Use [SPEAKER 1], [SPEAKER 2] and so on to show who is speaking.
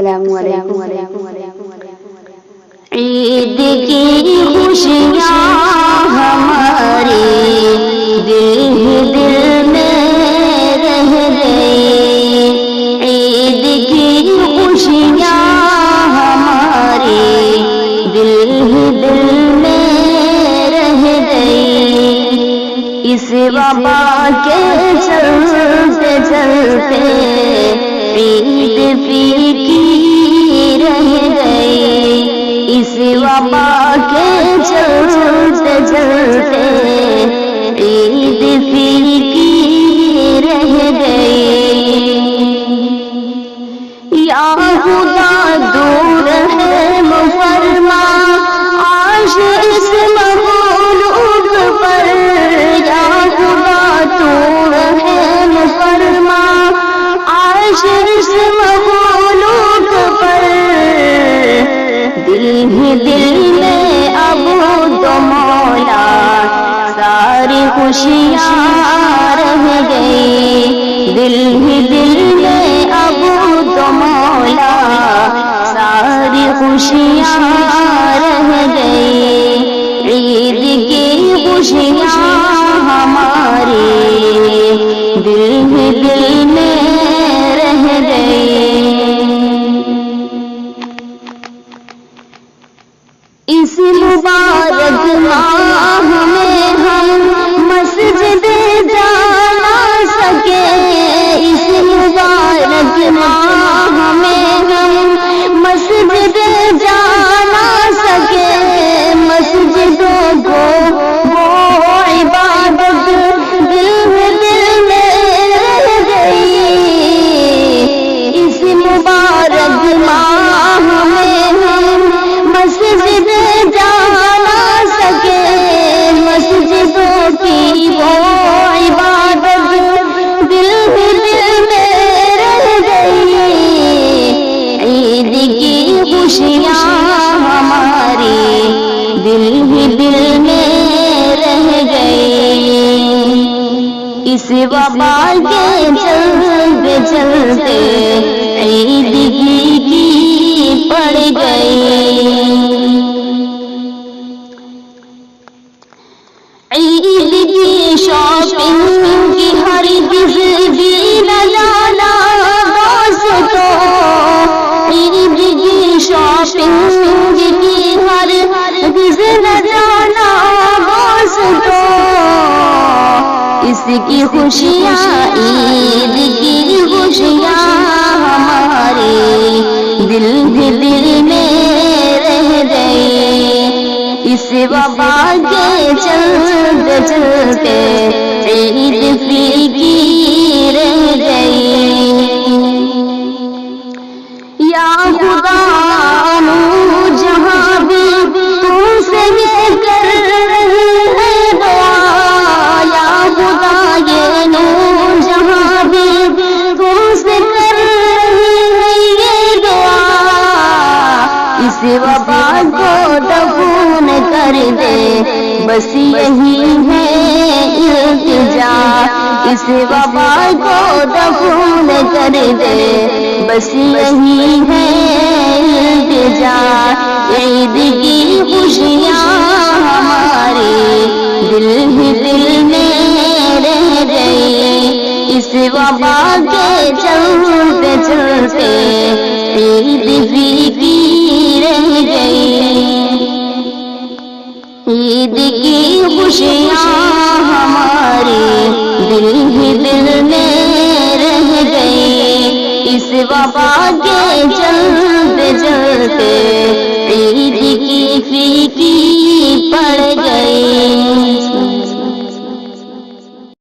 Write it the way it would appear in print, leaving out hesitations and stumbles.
[SPEAKER 1] السلام علیکم۔
[SPEAKER 2] عید کی خوشیاں ہماری دل دل میں رہ گئی، عید کی خوشیاں ہماری دل دل میں رہ گئی، اس وبا کے چلتے چلتے عید پھیکی رہ گئی، اس وبا کے چلتے چلتے عید پھیکی رہ گئی، یا خدا دور ہے فرما عاش اس مخلوق پر، یا خدا دور ہے فرما عاش اس مخلوق پر، دل ہی دل میں اب تو مولا ساری خوشیاں رہ گئی، دل ہی دل میں اب تو مولا ساری خوشیاں رہ گئی، عید کی خوشیاں ہماری دل ہی دل میں رہ گئی، اس مبارک ماہ میں ہم مسجد جا نہ سکے، اس مبارک ماہ میں ہم مسجد جا نہ سکے، مسجدوں کو وہ عبادت دل دل میں رہ گئی، اس مبارک ماہ میں ہم مسجد جا نہ سکے، مسجدوں کی وہ عبادت دل دل میں رہ گئی، عید کی خوشیاں ہماری دل ہی دل میں رہ گئی، اس وبا کے چلتے چلتے عید کی پڑ گئی، عید کی شاپنگ کی ہرگز بھی نہ جانا دوستو، عید کی شاپنگ کی ہرگز نہ جانا دوستو، اس کی خوشیاں عید کی خوشیاں ہماری دل دل میں رہ گئی، اس وبا کے چلتے چلتے عید پھیکی رہ گئی، یا خدا انو جہاں بھی تم سے یہ کر رہی ہے دعا، یا خدا یہ نو جہاں بھی تم سے کر رہی ہے یہ دعا، اس وبا کو دفن کر دے بس یہی ہے التجا، اس وبا کو دفن کر دے بس یہی ہے التجا، عید کی خوشیاں ہماری دل ہی دل میں رہ گئی، اس وبا کے چلتے چلتے عید پھیکی رہ گئی، عید کی خوشیاں ہماری دل ہی دل میں رہ گئی، اس وبا کے چلتے چلتے عید کی پھیکی پڑ گئی۔